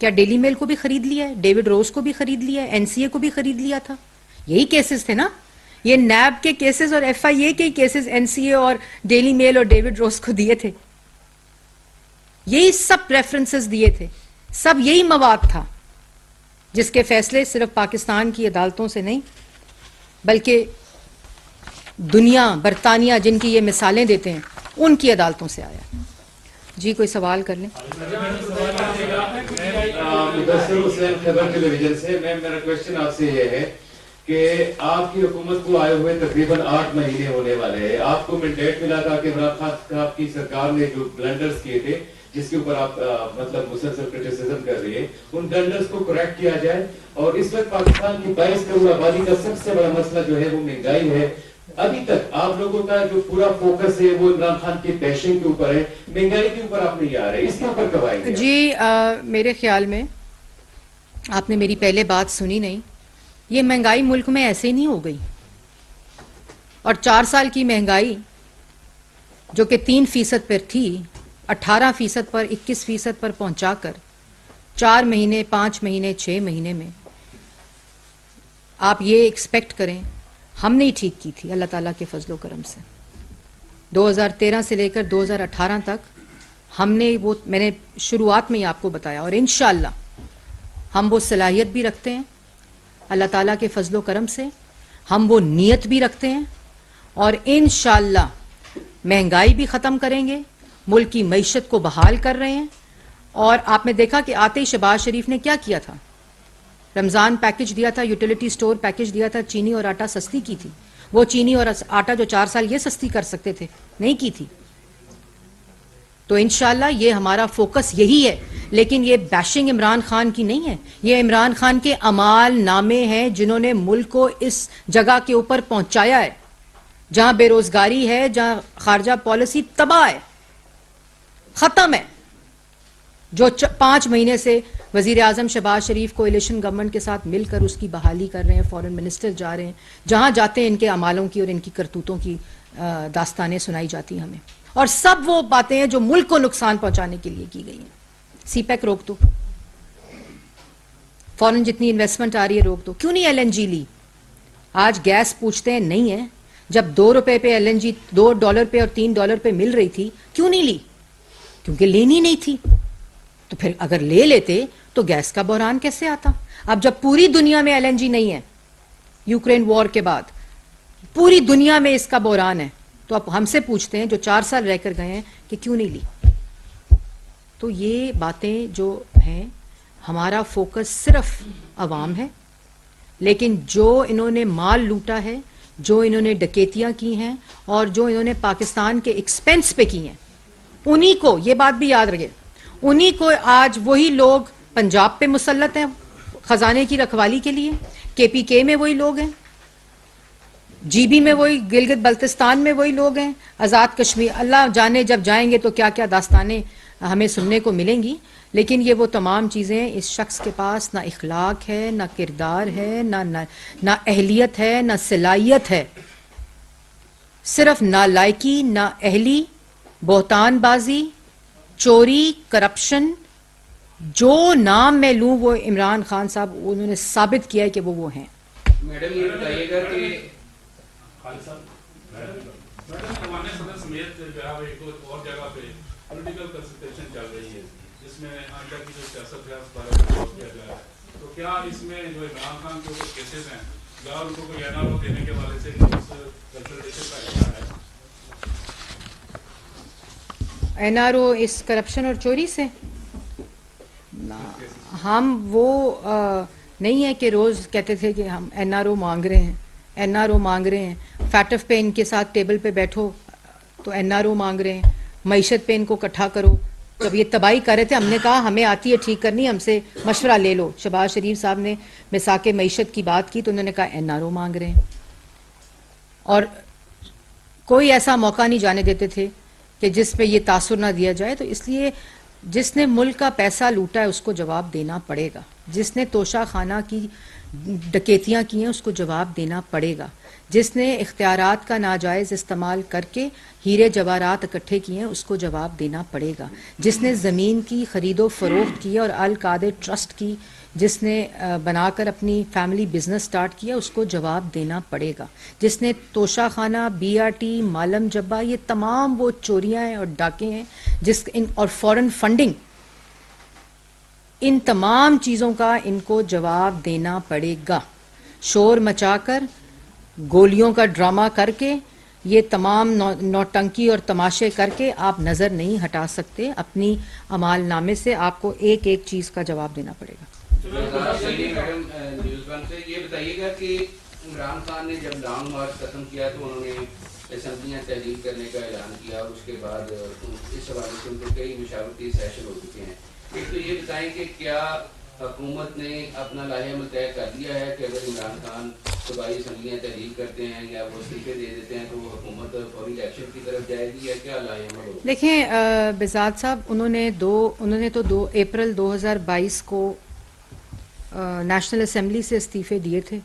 क्या डेली मेल को भी खरीद लिया है? डेविड रोज को भी खरीद लिया है? एनसीए को भी खरीद लिया था? यही केसेस थे ना ये नैब के केसेस, और एफआईए के केसेस एनसीए और डेली मेल और डेविड रोज को दिए थे। यही सब रेफरेंसेस दिए थे, सब यही मवाद था जिसके फैसले सिर्फ पाकिस्तान की अदालतों से नहीं, बल्कि दुनिया, बरतानिया जिनकी ये मिसालें देते हैं, उनकी अदालतों से आया। जी कोई सवाल कर लें। टेलीविजन से मेरा क्वेश्चन आपसे ये है कि आपकी हुकूमत को आए हुए तकरीबन 8 महीने होने वाले हैं। आपको मैंडेट मिला था कि इमरान खान आपकी सरकार ने जो ब्लंडर्स किए थे, जिसके ऊपर आप मतलब मुसलसल क्रिटिसिज्म कर रही है, उन ब्लंडर्स को करेक्ट किया जाए। और इस वक्त पाकिस्तान की 22 करोड़ आबादी का सबसे बड़ा मसला जो है वो महंगाई है। अभी तक आप लोगों का जो पूरा फोकस है वो इमरान खान की बैशिंग के ऊपर है, महंगाई के ऊपर आप नहीं आ रहे, इसके ऊपर कब आएंगे? जी मेरे ख्याल में आपने मेरी पहले बात सुनी नहीं। ये महंगाई मुल्क में ऐसे ही नहीं हो गई, और 4 साल की महंगाई जो कि 3% पर थी, 18% पर, 21% पर पहुंचाकर 4 महीने, 5 महीने, 6 महीने में आप ये एक्सपेक्ट करें, हमने ही ठीक की थी अल्लाह ताला के फजलो करम से। 2013 से लेकर 2018 तक हमने वो, मैंने शुरुआत में ही आपको बताया, और इंशाअल्लाह हम वो सलाहियत भी रखते हैं अल्लाह ताला के फजलो करम से, हम वो नीयत भी रखते हैं, और इंशाअल्लाह महंगाई भी ख़त्म करेंगे, मुल्क की मईशत को बहाल कर रहे हैं। और आपने देखा कि आते ही शहबाज शरीफ ने क्या किया था, रमज़ान पैकेज दिया था, यूटिलिटी स्टोर पैकेज दिया था, चीनी और आटा सस्ती की थी। वो चीनी और आटा जो 4 साल ये सस्ती कर सकते थे, नहीं की थी। तो इंशाअल्लाह ये हमारा फोकस यही है, लेकिन ये बैशिंग इमरान खान की नहीं है, ये इमरान खान के अमाल नामे हैं जिन्होंने मुल्क को इस जगह के ऊपर पहुंचाया है जहां बेरोजगारी है, जहां खारजा पॉलिसी तबाह है, खत्म है। जो 5 महीने से वजीर आजम शहबाज शरीफ कोalition गवर्नमेंट के साथ मिलकर उसकी बहाली कर रहे हैं, फॉरेन मिनिस्टर जा रहे हैं, जहां जाते हैं इनके अमालों की और इनकी करतूतों की दास्तानें सुनाई जाती हैं हमें। और सब वो बातें हैं जो मुल्क को नुकसान पहुंचाने के लिए की गई हैं। सीपैक रोक दो, फॉरेन जितनी इन्वेस्टमेंट आ रही है रोक दो। क्यों नहीं LNG ली? आज गैस पूछते हैं नहीं है, जब $2 पे LNG $2 पे और $3 पे मिल रही थी, क्यों नहीं ली? क्योंकि लेनी नहीं थी। तो फिर अगर ले लेते तो गैस का बहरान कैसे आता? अब जब पूरी दुनिया में LNG नहीं है, यूक्रेन वॉर के बाद पूरी दुनिया में इसका बहरान है, तो आप हमसे पूछते हैं जो 4 साल रहकर गए हैं कि क्यों नहीं ली? तो ये बातें जो हैं, हमारा फोकस सिर्फ अवाम है, लेकिन जो इन्होंने माल लूटा है, जो इन्होंने डकैतियां की हैं और जो इन्होंने पाकिस्तान के एक्सपेंस पे की हैं, उन्हीं को, ये बात भी याद रखें, उन्हीं को आज वही लोग पंजाब पे मुसल्लत हैं खजाने की रखवाली के लिए, KPK में वही लोग हैं, GB में वही, गिलगित बल्तिस्तान में वही लोग हैं, आज़ाद कश्मीर, अल्लाह जाने जब जाएंगे तो क्या क्या दास्तानें हमें सुनने को मिलेंगी। लेकिन ये वो तमाम चीज़ें, इस शख्स के पास ना इखलाक है, ना किरदार है, ना अहलियत है, ना सलाहियत है, सिर्फ नालायकी, ना अहली, बोहतानबाजी, चोरी, करप्शन। जो नाम मैं लूं वो इमरान खान साहब उन्होंने साबित किया है कि वो हैं। मैडम ये बताइएगा कि मैडम सदस्य समेत जो है एक और जगह पे पॉलिटिकल कंसल्टेशन चल रही है, जिसमें आंटा की जो सियासत है उस बारे में बात किया जा रहा है, तो क्या इसमें जो इमरान खान के ऊपर केसेस हैं, क्या उनको कोई NRO देने के वाले से कंसल्टेशन का इख्तियार है? NRO इस करप्शन और चोरी से हम वो नहीं है कि रोज कहते थे कि हम NRO मांग रहे हैं, NRO मांग रहे हैं, फैटफ पे इनके साथ टेबल पे बैठो तो NRO मांग रहे हैं, मईशत पे इनको इकट्ठा करो। जब ये तबाही कर रहे थे हमने कहा हमें आती है ठीक करनी, हमसे मशवरा ले लो। शहबाज शरीफ साहब ने मिसाके मईशत की बात की तो उन्होंने कहा NRO मांग रहे हैं, और कोई ऐसा मौका नहीं जाने देते थे कि जिस पे ये तासुर ना दिया जाए। तो इसलिए जिसने मुल्क का पैसा लूटा है उसको जवाब देना पड़ेगा, जिसने तोशा खाना की डकैतियां की हैं उसको जवाब देना पड़ेगा, जिसने इख्तियारात का नाजायज़ इस्तेमाल करके हीरे जवाहरात इकट्ठे किए हैं उसको जवाब देना पड़ेगा, जिसने ज़मीन की खरीदो फरोख्त की और अल कादिर ट्रस्ट की जिसने बनाकर अपनी फैमिली बिजनेस स्टार्ट किया उसको जवाब देना पड़ेगा, जिसने तोशा खाना, BRT, मालम जब्बा, ये तमाम वो चोरियां हैं और डाके हैं और फॉरेन फंडिंग, इन तमाम चीज़ों का इनको जवाब देना पड़ेगा। शोर मचाकर, गोलियों का ड्रामा करके, ये तमाम नौटंकी और तमाशे करके आप नज़र नहीं हटा सकते। अपनी अमालनामे से आपको एक एक चीज़ का जवाब देना पड़ेगा। मैडम न्यूज़ वन से ये बताइएगा कि इमरान खान ने जब लॉन्ग मार्च खत्म किया तो उन्होंने असेंबलियाँ तहलील करने का ऐलान किया और उसके बाद इस हवाले से उनको कई मुशावरती सेशन हो चुके हैं। एक तो ये बताएं कि क्या हुकूमत ने अपना लाहे-अमल तय कर लिया है कि अगर इमरान खान सूबाई असम्बलियाँ तहलील करते हैं या वो इस्तीफे दे देते हैं तो वो हुकूमत फौरी एक्शन की तरफ जाएगी या क्या लाहे-अमल होगा? देखें बिजात साहब, उन्होंने तो 2 अप्रैल 2022 को नेशनल असेंबली से इस्तीफे दिए थे।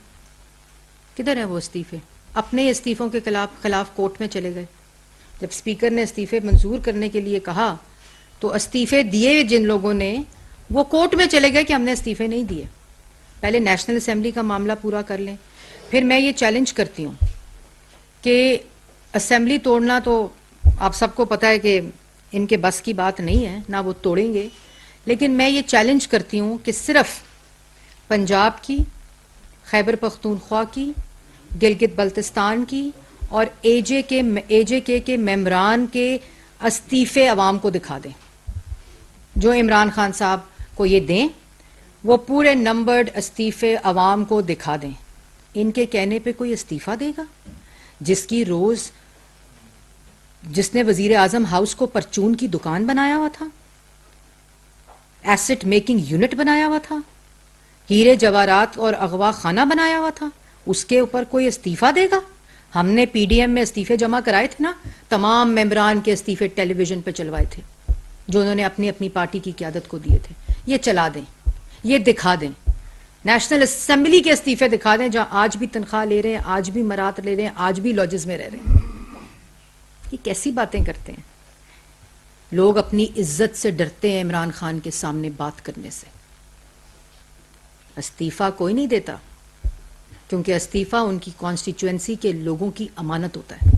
किधर है वो इस्तीफे? अपने इस्तीफों के खिलाफ कोर्ट में चले गए। जब स्पीकर ने इस्तीफे मंजूर करने के लिए कहा तो इस्तीफे दिए जिन लोगों ने वो कोर्ट में चले गए कि हमने इस्तीफे नहीं दिए। पहले नेशनल असेंबली का मामला पूरा कर लें। फिर मैं ये चैलेंज करती हूँ कि असेंबली तोड़ना तो आप सबको पता है कि इनके बस की बात नहीं है, ना वो तोड़ेंगे, लेकिन मैं ये चैलेंज करती हूँ कि सिर्फ पंजाब की, खैबर पख्तूनख्वा की, गिलगित बल्तिस्तान की और AJK के मेंबरान के इस्तीफे अवाम को दिखा दें। जो इमरान खान साहब को ये दें, वो पूरे नंबर्ड इस्तीफे अवाम को दिखा दें। इनके कहने पे कोई इस्तीफा देगा? जिसने वजीर आजम हाउस को परचून की दुकान बनाया हुआ था, एसेट मेकिंग यूनिट बनाया हुआ था, हीरे जवाहरात और अगवा खाना बनाया हुआ था, उसके ऊपर कोई इस्तीफा देगा? हमने PDM में इस्तीफे जमा कराए थे ना, तमाम मेंबरान के इस्तीफे टेलीविजन पे चलवाए थे। जो उन्होंने अपनी अपनी पार्टी की क़यादत को दिए थे, ये चला दें, ये दिखा दें। नेशनल असेंबली के इस्तीफे दिखा दें, जहां आज भी तनख्वाह ले रहे हैं, आज भी मरात ले रहे हैं, आज भी लॉजेस में रह रहे हैं। ये कैसी बातें करते हैं? लोग अपनी इज्जत से डरते हैं इमरान खान के सामने बात करने से। इस्तीफा कोई नहीं देता, क्योंकि इस्तीफा उनकी कॉन्स्टिट्यूएंसी के लोगों की अमानत होता है।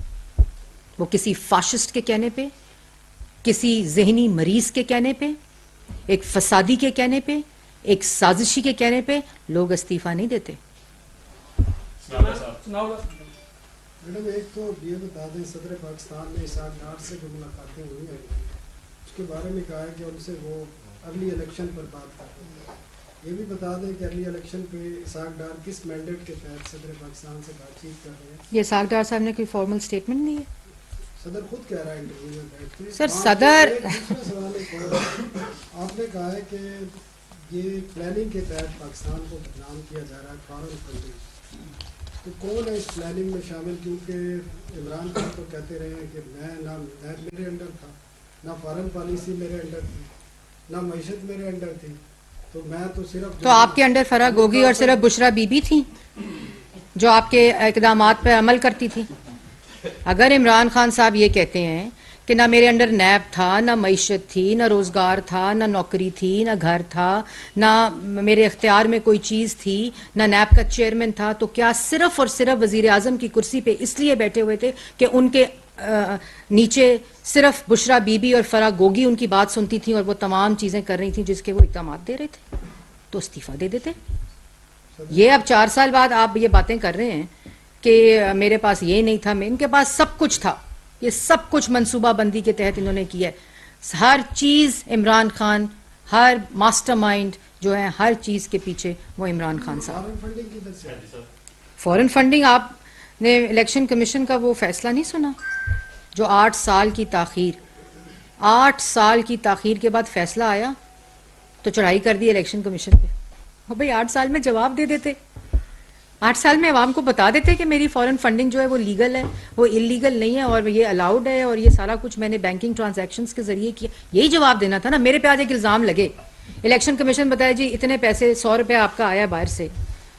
वो किसी फाशिस्ट के कहने पे, किसी जहनी मरीज के कहने पे, एक फसादी के कहने पे, एक साजिशी के कहने पे लोग इस्तीफा नहीं देते। मैडम, एक तो ये बता दें, सदर पाकिस्तान ने इसाक डार से जो मुलाकातें हुई हैं उसके बारे में कहा है कि उनसे वो अगली इलेक्शन पर बात करते हैं। ये भी बता दें कि अगली इलेक्शन पे इसाक डार किस मैंडेट के तहत सदर पाकिस्तान से बातचीत कर रहे हैं। ये इसाक डार साहब ने कोई फॉर्मल स्टेटमेंट नहीं है। सदर खुद कह रहा है इंटरव्यू में बैठ के। सर, सदर दूसरा सवाल एक और, आपने कहा है कि ये प्लानिंग के तहत पाकिस्तान को बदनाम किया जा रहा है, फॉरेन फंडिंग। तो कौन है इस प्लानिंग में शामिल? क्योंकि इमरान खान तो कहते रहे हैं कि मैं मेरे अंडर था, ना फॉरेन पॉलिसी मेरे अंडर थी, ना मईशत मेरे अंडर थी, तो मैं तो सिर्फ। तो आपके अंडर फराह गोगी और सिर्फ बुशरा बीबी थी जो आपके इकदामात पर अमल करती थी। अगर इमरान खान साहब ये कहते हैं कि ना मेरे अंडर नैब था, ना मईशत थी, ना रोजगार था, ना नौकरी थी, ना घर था, ना मेरे इख्तियार में कोई चीज थी, ना नैब का चेयरमैन था, तो क्या सिर्फ और सिर्फ वजीर आजम की कुर्सी पे इसलिए बैठे हुए थे कि उनके नीचे सिर्फ बुशरा बीबी और फराह गोगी उनकी बात सुनती थी और वो तमाम चीजें कर रही थी जिसके वो इकदाम दे रहे थे, तो इस्तीफा दे देते। ये अब 4 साल बाद आप ये बातें कर रहे हैं कि मेरे पास ये नहीं था, इनके पास सब कुछ था। ये सब कुछ मंसूबाबंदी के तहत इन्होंने किया है। हर चीज इमरान खान, हर मास्टरमाइंड जो है, हर चीज के पीछे वो इमरान खान साहब। फॉरेन फंडिंग, आपने इलेक्शन कमीशन का वो फैसला नहीं सुना जो 8 साल की ताखीर, 8 साल की ताखीर के बाद फैसला आया तो चढ़ाई कर दी इलेक्शन कमीशन पे। और भाई 8 साल में जवाब दे देते, 8 साल में अवाम को बता देते कि मेरी फॉरेन फंडिंग जो है वो लीगल है, वो इलीगल नहीं है, और ये अलाउड है, और ये सारा कुछ मैंने बैंकिंग ट्रांजैक्शंस के जरिए किया। यही जवाब देना था ना। मेरे पे आज एक इल्जाम लगे, इलेक्शन कमीशन बताया जी इतने पैसे 100 रुपए आपका आया बाहर से,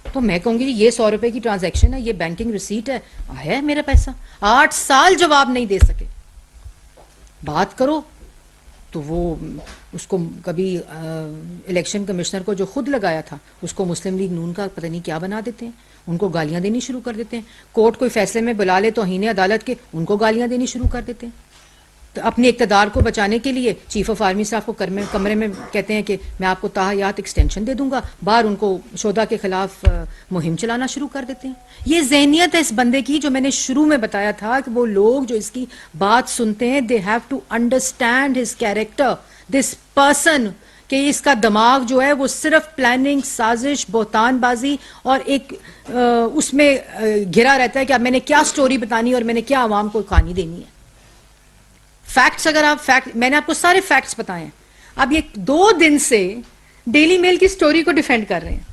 तो मैं कहूंगी जी ये 100 रुपए की ट्रांजैक्शन है, ये बैंकिंग रिसीट है, आया है मेरा पैसा। 8 साल जवाब नहीं दे सके। बात करो तो वो उसको कभी इलेक्शन कमिश्नर को जो खुद लगाया था उसको मुस्लिम लीग नून का पता नहीं क्या बना देते हैं, उनको गालियां देनी शुरू कर देते हैं। कोर्ट कोई फैसले में बुला ले तो हीने अदालत के, उनको गालियां देनी शुरू कर देते हैं। तो अपने इक़्तिदार को बचाने के लिए चीफ ऑफ आर्मी स्टाफ को कमरे में कहते हैं कि मैं आपको ताहयात एक्सटेंशन दे दूंगा, बाहर उनको शोधा के खिलाफ मुहिम चलाना शुरू कर देते हैं। ये ज़हनियत है इस बंदे की, जो मैंने शुरू में बताया था कि वो लोग जो इसकी बात सुनते हैं, they have to understand his character, this person, कि इसका दिमाग जो है वो सिर्फ प्लानिंग, साजिश, बोहतानबाजी और एक उसमें घिरा रहता है कि अब मैंने क्या स्टोरी बतानी और मैंने क्या आवाम को कहानी देनी है। फैक्ट्स, अगर आप मैंने आपको सारे फैक्ट्स बताए हैं। अब ये 2 दिन से डेली मेल की स्टोरी को डिफेंड कर रहे हैं,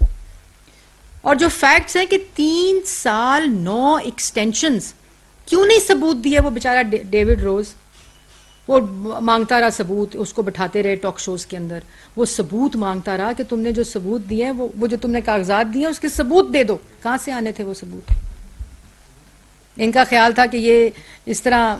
और जो फैक्ट्स हैं कि 3 साल 9 एक्सटेंशंस, क्यों नहीं सबूत दिए वो बेचारा डेविड रोज? वो मांगता रहा सबूत, उसको बैठाते रहे टॉक शोज के अंदर, वो सबूत मांगता रहा कि तुमने जो सबूत दिए हैं, वो जो तुमने कागजात दिए हैं उसके सबूत दे दो। कहां से आने थे वो सबूत? इनका ख्याल था कि ये इस तरह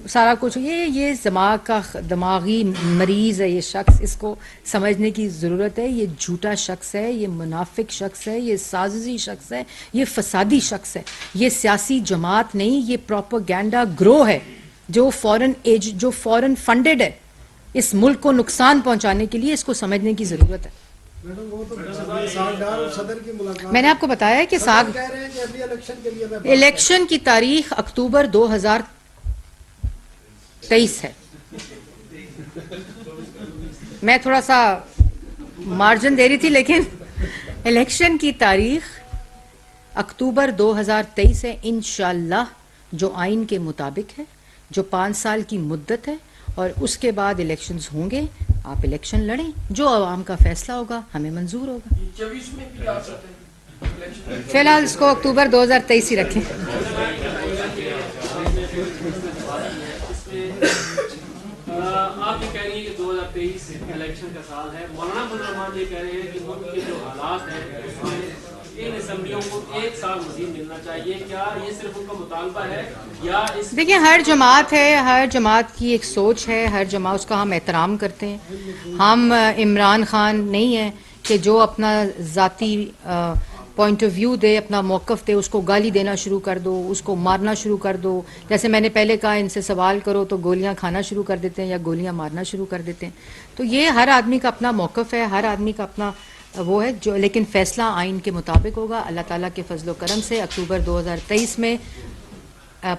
सारा कुछ, ये दिमागी मरीज है ये शख्स, इसको समझने की ज़रूरत है। ये झूठा शख्स है, ये मुनाफिक शख्स है, ये साजिशी शख्स है, ये फसादी शख्स है। ये सियासी जमात नहीं, ये प्रोपेगेंडा ग्रो है जो फॉरेन फंडेड है। इस मुल्क को नुकसान पहुंचाने के लिए इसको समझने की ज़रूरत है। मैडम, वो तो इसाक डार और सदर की मुलाकात, मैंने आपको बताया है कि कह रहे हैं कि अगली इलेक्शन के लिए मैं इलेक्शन की तारीख अक्टूबर 2023 है। मैं थोड़ा सा मार्जिन दे रही थी, लेकिन इलेक्शन की तारीख अक्टूबर 2023 है इंशाअल्लाह, जो आइन के मुताबिक है, जो 5 साल की मुद्दत है, और उसके बाद इलेक्शंस होंगे। आप इलेक्शन लड़ें, जो आवाम का फैसला होगा हमें मंजूर होगा। फिलहाल इसको अक्टूबर 2023 ही रखें। आप ये कह रही हैं कि 2023 इलेक्शन का साल है, मौलाना अब्दुल रहमान ये कह रहे हैं कि मुल्क के जो हालात हैं उसमें इन असम्बलियों को एक साल मजीद मिलना चाहिए। क्या ये सिर्फ उनका मुतालबा है या इस देखिए, हर जमात है, हर जमात की एक सोच है, हर जमात उसका हम एहतराम करते हैं। हम इमरान खान नहीं है कि जो अपना ज़ाती पॉइंट ऑफ व्यू दे, अपना मौक़िफ़ दे, उसको गाली देना शुरू कर दो, उसको मारना शुरू कर दो। जैसे मैंने पहले कहा, इनसे सवाल करो तो गोलियां खाना शुरू कर देते हैं या गोलियां मारना शुरू कर देते हैं। तो ये हर आदमी का अपना मौक़िफ़ है, हर आदमी का अपना वो है जो, लेकिन फ़ैसला आइन के मुताबिक होगा। अल्लाह ताला के फजल व करम से अक्टूबर 2023 में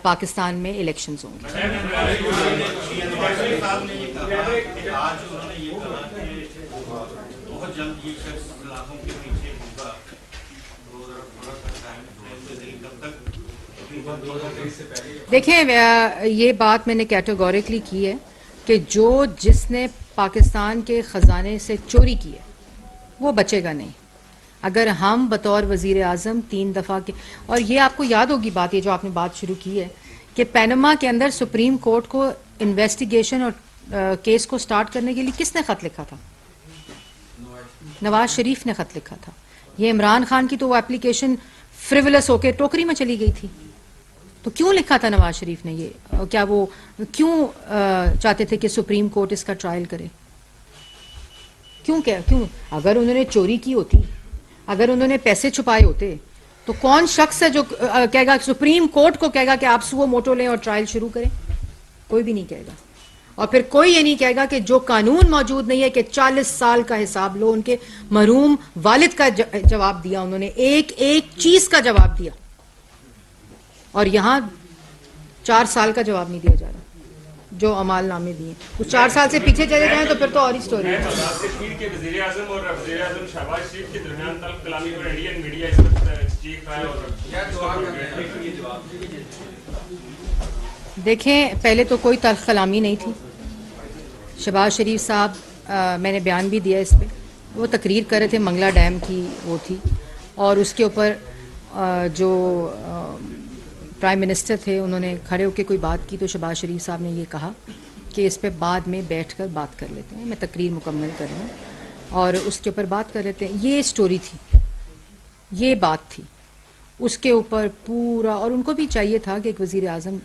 पाकिस्तान में इलेक्शंस होंगे। देखें, ये बात मैंने कैटेगोरिकली की है कि जिसने पाकिस्तान के ख़जाने से चोरी की है वो बचेगा नहीं। अगर हम बतौर वज़ीर आज़म 3 दफ़ा के, और ये आपको याद होगी बात, ये जो आपने बात शुरू की है कि पैनमा के अंदर सुप्रीम कोर्ट को इन्वेस्टिगेशन और केस को स्टार्ट करने के लिए किसने ख़त लिखा था? नवाज शरीफ ने ख़त लिखा था। ये इमरान खान की तो वो एप्लीकेशन फ्रिवलस होके टोकरी में चली गई थी। तो क्यों लिखा था नवाज शरीफ ने ये? क्या वो क्यों चाहते थे कि सुप्रीम कोर्ट इसका ट्रायल करे? क्यों? अगर उन्होंने चोरी की होती, अगर उन्होंने पैसे छुपाए होते, तो कौन शख्स है जो कहेगा, सुप्रीम कोर्ट को कहेगा कि आप सुओ मोटो लें और ट्रायल शुरू करें? कोई भी नहीं कहेगा। और फिर कोई ये नहीं कहेगा कि जो कानून मौजूद नहीं है कि 40 साल का हिसाब लो। उनके मरहूम वालिद का जवाब दिया उन्होंने, एक एक चीज का जवाब दिया, और यहां 4 साल का जवाब नहीं दिया जा रहा जो अमाल नामे दिए। उस 4 साल से पीछे चले जाएं तो फिर तो और ही स्टोरी है। के वज़ीर आज़म और वज़ीर आज़म शहबाज शरीफ के दरमियान तल्ख कलामी पर इंडियन मीडिया इस पर चीख रहा है और देखें, पहले तो कोई तल्ख कलामी नहीं थी। शहबाज शरीफ साहब, मैंने बयान भी दिया इस पे, वो तकरीर कर रहे थे, मंगला डैम की वो थी, और उसके ऊपर जो प्राइम मिनिस्टर थे उन्होंने खड़े होकर कोई बात की, तो शहबाज शरीफ साहब ने ये कहा कि इस पे बाद में बैठकर बात कर लेते हैं, मैं तकरीर मुकम्मल कर रहा हूँ और उसके ऊपर बात कर लेते हैं। ये स्टोरी थी, ये बात थी, उसके ऊपर पूरा, और उनको भी चाहिए था कि एक वज़ीर आज़म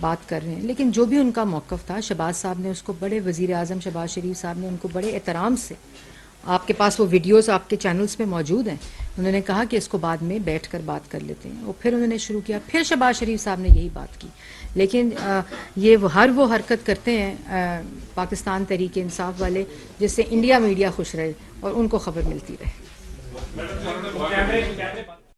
बात कर रहे हैं, लेकिन जो भी उनका मौक़िफ़ था, शहबाज साहब ने उसको बड़े, वज़ीर आज़म शहबाज शरीफ साहब ने उनको बड़े एहतराम से, आपके पास वो वीडियोस आपके चैनल्स पे मौजूद हैं, उन्होंने कहा कि इसको बाद में बैठकर बात कर लेते हैं, और फिर उन्होंने शुरू किया। फिर शहबाज शरीफ साहब ने यही बात की, लेकिन ये वो हरकत करते हैं पाकिस्तान तहरीक इंसाफ वाले, जिससे इंडिया मीडिया खुश रहे और उनको खबर मिलती रहे।